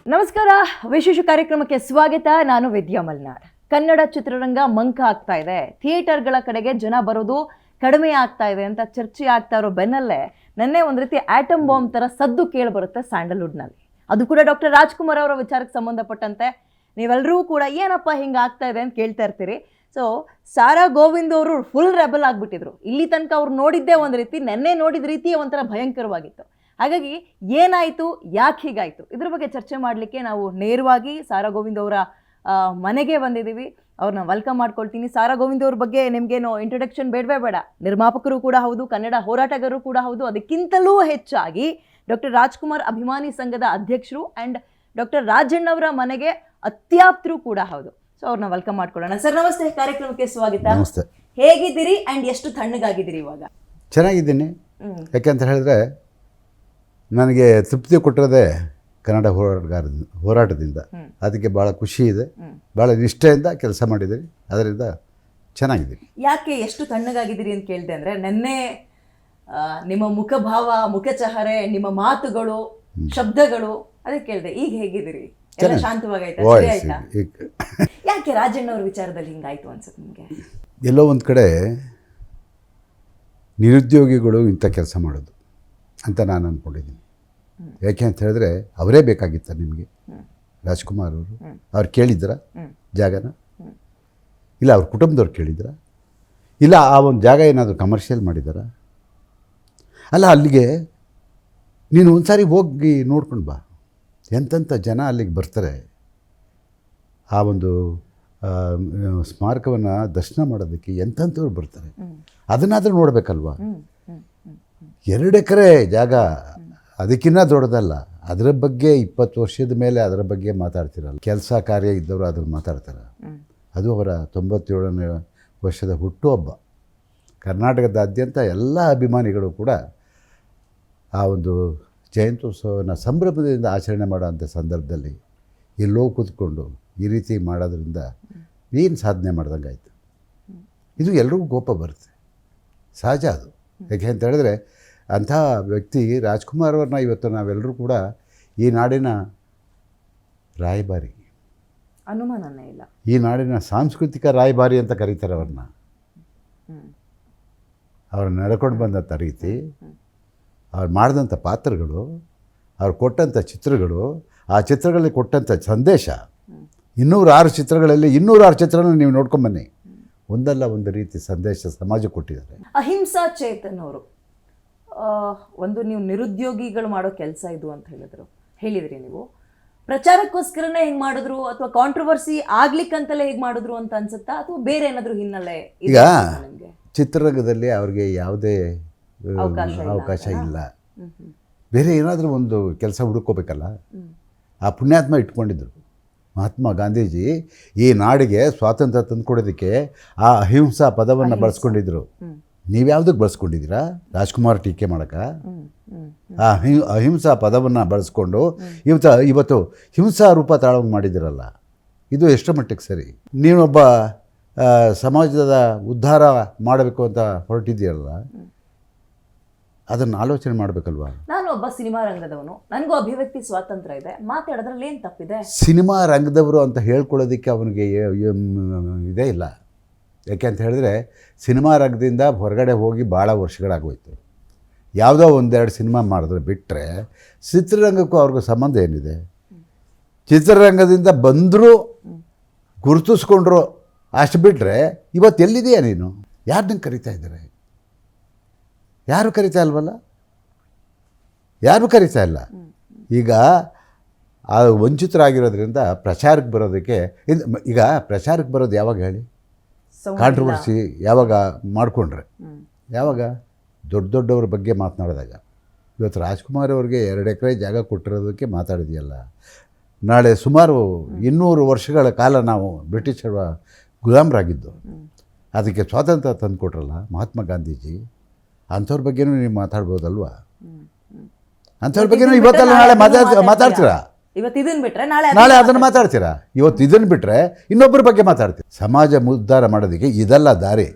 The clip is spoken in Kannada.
ನಮಸ್ಕಾರ, ವಿಶೇಷ ಕಾರ್ಯಕ್ರಮಕ್ಕೆ ಸ್ವಾಗತ. ನಾನು ವಿದ್ಯಾ ಮಲ್ನಾಡ್. ಕನ್ನಡ ಚಿತ್ರರಂಗ ಮಂಕ ಆಗ್ತಾ ಇದೆ, ಥಿಯೇಟರ್ಗಳ ಕಡೆಗೆ ಜನ ಬರೋದು ಕಡಿಮೆ ಆಗ್ತಾ ಇದೆ ಅಂತ ಚರ್ಚೆ ಆಗ್ತಾ ಇರೋ ಬೆನ್ನಲ್ಲೇ ನೆನ್ನೆ ಒಂದು ರೀತಿ ಆಟಮ್ ಬಾಂಬ್ ಥರ ಸದ್ದು ಕೇಳಿ ಬರುತ್ತೆ ಸ್ಯಾಂಡಲ್ವುಡ್ನಲ್ಲಿ. ಅದು ಕೂಡ ಡಾಕ್ಟರ್ ರಾಜ್ಕುಮಾರ್ ಅವರ ವಿಚಾರಕ್ಕೆ ಸಂಬಂಧಪಟ್ಟಂತೆ. ನೀವೆಲ್ಲರೂ ಕೂಡ ಏನಪ್ಪ ಹಿಂಗೆ ಆಗ್ತಾ ಇದೆ ಅಂತ ಕೇಳ್ತಾ ಇರ್ತೀರಿ. ಸೊ ಸಾರಾ ಗೋವಿಂದ್ ಅವರು ಫುಲ್ ರೆಬಲ್ ಆಗಿಬಿಟ್ಟಿದ್ರು. ಇಲ್ಲಿ ತನಕ ಅವ್ರು ನೋಡಿದ್ದೇ ಒಂದು ರೀತಿ, ನೆನ್ನೆ ನೋಡಿದ ರೀತಿಯೇ ಒಂಥರ ಭಯಂಕರವಾಗಿತ್ತು. ಹಾಗಾಗಿ ಏನಾಯಿತು, ಯಾಕೆ ಹೀಗಾಯಿತು, ಇದ್ರ ಬಗ್ಗೆ ಚರ್ಚೆ ಮಾಡಲಿಕ್ಕೆ ನಾವು ನೇರವಾಗಿ ಸಾರಾ ಗೋವಿಂದ್ ಅವರ ಮನೆಗೆ ಬಂದಿದ್ದೀವಿ. ಅವ್ರನ್ನ ವೆಲ್ಕಮ್ ಮಾಡ್ಕೊಳ್ತೀನಿ. ಸಾರಾ ಗೋವಿಂದ್ ಅವ್ರ ಬಗ್ಗೆ ನಿಮಗೇನು ಇಂಟ್ರೊಡಕ್ಷನ್ ಬೇಡವೇ ಬೇಡ. ನಿರ್ಮಾಪಕರು ಕೂಡ ಹೌದು, ಕನ್ನಡ ಹೋರಾಟಗಾರರು ಕೂಡ ಹೌದು. ಅದಕ್ಕಿಂತಲೂ ಹೆಚ್ಚಾಗಿ ಡಾಕ್ಟರ್ ರಾಜ್ಕುಮಾರ್ ಅಭಿಮಾನಿ ಸಂಘದ ಅಧ್ಯಕ್ಷರು ಆ್ಯಂಡ್ ಡಾಕ್ಟರ್ ರಾಜಣ್ಣವರ ಮನೆಗೆ ಅತ್ಯಾಪ್ತರು ಕೂಡ ಹೌದು. ಸೊ ಅವ್ರನ್ನ ವೆಲ್ಕಮ್ ಮಾಡ್ಕೊಳ್ಳೋಣ. ಸರ್ ನಮಸ್ತೆ, ಕಾರ್ಯಕ್ರಮಕ್ಕೆ ಸ್ವಾಗತ. ನಮಸ್ತೆ. ಹೇಗಿದ್ದೀರಿ ಆ್ಯಂಡ್ ಎಷ್ಟು ತಣ್ಣಗಾಗಿದ್ದೀರಿ ಇವಾಗ? ಚೆನ್ನಾಗಿದ್ದೀನಿ. ಯಾಕೆಂತ ಹೇಳಿದ್ರೆ ನನಗೆ ತೃಪ್ತಿ ಕೊಟ್ಟಿರೋದೇ ಕನ್ನಡ ಹೋರಾಟದಿಂದ. ಅದಕ್ಕೆ ಭಾಳ ಖುಷಿ ಇದೆ, ಭಾಳ ನಿಷ್ಠೆಯಿಂದ ಕೆಲಸ ಮಾಡಿದ್ದೀನಿ, ಅದರಿಂದ ಚೆನ್ನಾಗಿದ್ದೀನಿ. ಯಾಕೆ ಎಷ್ಟು ತಣ್ಣಗಾಗಿದ್ದೀರಿ ಅಂತ ಕೇಳಿದೆ ಅಂದರೆ, ನೆನ್ನೆ ನಿಮ್ಮ ಮುಖಭಾವ, ಮುಖಚಹರೆ, ನಿಮ್ಮ ಮಾತುಗಳು, ಶಬ್ದಗಳು, ಅದಕ್ಕೆ ಕೇಳಿದೆ. ಈಗ ಹೇಗಿದ್ದೀರಿ? ಎಲ್ಲ ಶಾಂತವಾಗಾಯ್ತಾ? ಸರಿ ಆಯ್ತಾ? ಯಾಕೆ ರಾಜಣ್ಣವ್ರ ವಿಚಾರದಲ್ಲಿ ಹಿಂಗಾಯ್ತು ಅನ್ಸುತ್ತೆ ನಿಮಗೆ? ಎಲ್ಲೋ ಒಂದು ಕಡೆ ನಿರುದ್ಯೋಗಿಗಳು ಇಂಥ ಕೆಲಸ ಮಾಡೋದು ಅಂತ ನಾನು ಅಂದ್ಕೊಂಡಿದ್ದೀನಿ. ಯಾಕೆ ಅಂತ ಹೇಳಿದ್ರೆ ಅವರೇ ಬೇಕಾಗಿತ್ತ ನಿಮಗೆ, ರಾಜ್ಕುಮಾರ್ ಅವರು? ಅವ್ರು ಕೇಳಿದ್ರ ಜಾಗನ? ಇಲ್ಲ ಅವ್ರ ಕುಟುಂಬದವ್ರು ಕೇಳಿದ್ರ? ಇಲ್ಲ ಆ ಒಂದು ಜಾಗ ಏನಾದರೂ ಕಮರ್ಷಿಯಲ್ ಮಾಡಿದಾರ? ಅಲ್ಲ, ಅಲ್ಲಿಗೆ ನೀನು ಒಂದು ಸಾರಿ ಹೋಗಿ ನೋಡ್ಕೊಂಡು ಬಾ. ಎಂತೆಂಥ ಜನ ಅಲ್ಲಿಗೆ ಬರ್ತಾರೆ. ಆ ಒಂದು ಸ್ಮಾರಕವನ್ನು ದರ್ಶನ ಮಾಡೋದಕ್ಕೆ ಎಂಥವ್ರು ಬರ್ತಾರೆ. ಅದನ್ನಾದರೂ ನೋಡಬೇಕಲ್ವ? 2 ಎಕರೆ ಜಾಗ, ಅದಕ್ಕಿಂತ ದೊಡ್ಡದಲ್ಲ. ಅದರ ಬಗ್ಗೆ 20 ವರ್ಷದ ಮೇಲೆ ಅದರ ಬಗ್ಗೆ ಮಾತಾಡ್ತಿರಲ್ಲ. ಕೆಲಸ ಕಾರ್ಯ ಇದ್ದವರು ಅದ್ರ ಮಾತಾಡ್ತಾರೆ. ಅದು ಅವರ 97ನೇ ವರ್ಷದ ಹುಟ್ಟುಹಬ್ಬ. ಕರ್ನಾಟಕದಾದ್ಯಂತ ಎಲ್ಲ ಅಭಿಮಾನಿಗಳು ಕೂಡ ಆ ಒಂದು ಜಯಂತ್ಯೋತ್ಸವನ ಸಂಭ್ರಮದಿಂದ ಆಚರಣೆ ಮಾಡೋಂಥ ಸಂದರ್ಭದಲ್ಲಿ ಎಲ್ಲೋ ಕೂತ್ಕೊಂಡು ಈ ರೀತಿ ಮಾಡೋದ್ರಿಂದ ಏನು ಸಾಧನೆ ಮಾಡ್ದಂಗೆ ಆಯಿತು. ಇದು ಎಲ್ರಿಗೂ ಕೋಪ ಬರುತ್ತೆ, ಸಹಜ ಅದು. ಯಾಕೆ ಅಂತ ಹೇಳಿದ್ರೆ ಅಂಥ ವ್ಯಕ್ತಿ ರಾಜ್ಕುಮಾರ್ ಅವ್ರನ್ನ ಇವತ್ತು ನಾವೆಲ್ಲರೂ ಕೂಡ ಈ ನಾಡಿನ ರಾಯಭಾರಿ, ಅನುಮಾನನೇ ಇಲ್ಲ, ಈ ನಾಡಿನ ಸಾಂಸ್ಕೃತಿಕ ರಾಯಭಾರಿ ಅಂತ ಕರೀತಾರೆ ಅವ್ರನ್ನ. ಅವ್ರನ್ನ ನಡ್ಕೊಂಡು ಬಂದಂಥ ರೀತಿ, ಅವ್ರು ಮಾಡಿದಂಥ ಪಾತ್ರಗಳು, ಅವ್ರು ಕೊಟ್ಟಂಥ ಚಿತ್ರಗಳು, ಆ ಚಿತ್ರಗಳಲ್ಲಿ ಕೊಟ್ಟಂಥ ಸಂದೇಶ, 206 ಚಿತ್ರಗಳಲ್ಲಿ 206 ಚಿತ್ರನ ನೀವು ನೋಡ್ಕೊಂಬನ್ನಿ, ಒಂದಲ್ಲ ಒಂದು ರೀತಿ ಸಂದೇಶ ಸಮಾಜ ಕೊಟ್ಟಿದ್ದಾರೆ. ಅಹಿಂಸಾ ಚೇತನ್ ಅವರು ಒಂದು, ನೀವು ನಿರುದ್ಯೋಗಿಗಳು ಮಾಡೋ ಕೆಲಸ ಇದು ಅಂತ ಹೇಳಿದ್ರಿ ನೀವು. ಪ್ರಚಾರಕ್ಕೋಸ್ಕರನೇ ಹೆಂಗೆ ಮಾಡಿದ್ರು, ಅಥವಾ ಕಾಂಟ್ರವರ್ಸಿ ಆಗ್ಲಿಕ್ಕಂತಲೇ ಹೇಗೆ ಮಾಡಿದ್ರು ಅಂತ ಅನ್ಸುತ್ತಾ, ಅಥವಾ ಬೇರೆ ಏನಾದರೂ ಹಿನ್ನೆಲೆ? ಈಗ ಚಿತ್ರರಂಗದಲ್ಲಿ ಅವ್ರಿಗೆ ಯಾವುದೇ ಅವಕಾಶ ಇಲ್ಲ. ಬೇರೆ ಏನಾದರೂ ಒಂದು ಕೆಲಸ ಹುಡುಕೋಬೇಕಲ್ಲ. ಆ ಪುಣ್ಯಾತ್ಮ ಇಟ್ಕೊಂಡಿದ್ರು. ಮಹಾತ್ಮ ಗಾಂಧೀಜಿ ಈ ನಾಡಿಗೆ ಸ್ವಾತಂತ್ರ್ಯ ತಂದುಕೊಡೋದಕ್ಕೆ ಆ ಅಹಿಂಸಾ ಪದವನ್ನು ಬಳಸ್ಕೊಂಡಿದ್ರು. ನೀವ್ಯಾವುದಕ್ಕೆ ಬಳಸ್ಕೊಂಡಿದ್ದೀರಾ? ರಾಜ್ಕುಮಾರ್ ಟೀಕೆ ಮಾಡೋಕ್ಕೆ ಆ ಅಹಿಂಸಾ ಪದವನ್ನು ಬಳಸ್ಕೊಂಡು ಇವತ್ತು ಹಿಂಸಾ ರೂಪ ತಾಳೋಂಗೆ ಮಾಡಿದ್ದೀರಲ್ಲ, ಇದು ಎಷ್ಟು ಮಟ್ಟಿಗೆ ಸರಿ? ನೀನೊಬ್ಬ ಸಮಾಜದ ಉದ್ಧಾರ ಮಾಡಬೇಕು ಅಂತ ಹೊರಟಿದ್ದೀರಲ್ಲ, ಅದನ್ನು ಆಲೋಚನೆ ಮಾಡಬೇಕಲ್ವಾ? ನಾನು ಒಬ್ಬ ಸಿನಿಮಾ ರಂಗದವನು, ನನಗೂ ಅಭಿವ್ಯಕ್ತಿ ಸ್ವಾತಂತ್ರ್ಯ ಇದೆ, ಮಾತಾಡೋದ್ರಲ್ಲಿ ಏನು ತಪ್ಪಿದೆ? ಸಿನಿಮಾ ರಂಗದವರು ಅಂತ ಹೇಳ್ಕೊಳ್ಳೋದಕ್ಕೆ ಅವನಿಗೆ ಇದೇ ಇಲ್ಲ. ಯಾಕೆ ಅಂತ ಹೇಳಿದ್ರೆ ಸಿನಿಮಾ ರಂಗದಿಂದ ಹೊರಗಡೆ ಹೋಗಿ ಭಾಳ ವರ್ಷಗಳಾಗೋಯ್ತು. ಯಾವುದೋ 1-2 ಸಿನಿಮಾ ಮಾಡಿದ್ರೆ ಬಿಟ್ಟರೆ ಚಿತ್ರರಂಗಕ್ಕೂ ಅವ್ರಿಗೂ ಸಂಬಂಧ ಏನಿದೆ? ಚಿತ್ರರಂಗದಿಂದ ಬಂದರೂ ಗುರುತಿಸ್ಕೊಂಡ್ರು, ಅಷ್ಟು ಬಿಟ್ಟರೆ ಇವತ್ತು ಎಲ್ಲಿದೆಯಾ ನೀನು? ಯಾರನ್ನ ಕರಿತಾ ಇದ್ದಾರೆ? ಯಾರು ಕರಿತಾ ಇಲ್ವಲ್ಲ, ಯಾರೂ ಕರಿತಾ ಇಲ್ಲ. ಈಗ ಆ ವಂಚಿತರಾಗಿರೋದ್ರಿಂದ ಪ್ರಚಾರಕ್ಕೆ ಬರೋದಕ್ಕೆ, ಈಗ ಪ್ರಚಾರಕ್ಕೆ ಬರೋದು ಯಾವಾಗ ಹೇಳಿ? ಕಾಂಟ್ರವರ್ಸಿ ಯಾವಾಗ ಮಾಡಿಕೊಂಡ್ರೆ? ಯಾವಾಗ? ದೊಡ್ಡವ್ರ ಬಗ್ಗೆ ಮಾತನಾಡಿದಾಗ. ಇವತ್ತು ರಾಜ್ಕುಮಾರ್ ಅವ್ರಿಗೆ 2 ಎಕರೆ ಜಾಗ ಕೊಟ್ಟಿರೋದಕ್ಕೆ ಮಾತಾಡಿದೆಯಲ್ಲ. ನಾಳೆ ಸುಮಾರು 200 ವರ್ಷಗಳ ಕಾಲ ನಾವು ಬ್ರಿಟಿಷರ ಗುಲಾಮರಾಗಿದ್ದು, ಅದಕ್ಕೆ ಸ್ವಾತಂತ್ರ್ಯ ತಂದು ಕೊಟ್ರಲ್ಲ ಮಹಾತ್ಮ ಗಾಂಧೀಜಿ. ಅಂಥವ್ರ ಬಗ್ಗೆನೂ ನೀವು ಮಾತಾಡ್ಬೋದಲ್ವಾ? ಅಂಥವ್ರ ಬಗ್ಗೆನೂ ಇವತ್ತಲ್ಲ ನಾಳೆ ಮಾತಾಡ್ತೀರಾ? ಇವತ್ತು ಇದನ್ನು ಬಿಟ್ಟರೆ ನಾಳೆ ಅದನ್ನು ಮಾತಾಡ್ತೀರಾ? ಇವತ್ತು ಇದನ್ನು ಬಿಟ್ಟರೆ ಇನ್ನೊಬ್ಬರ ಬಗ್ಗೆ ಮಾತಾಡ್ತೀರಾ? ಸಮಾಜ ಉದ್ಧಾರ ಮಾಡೋದಕ್ಕೆ ಇದೆಲ್ಲ ದಾರಿ.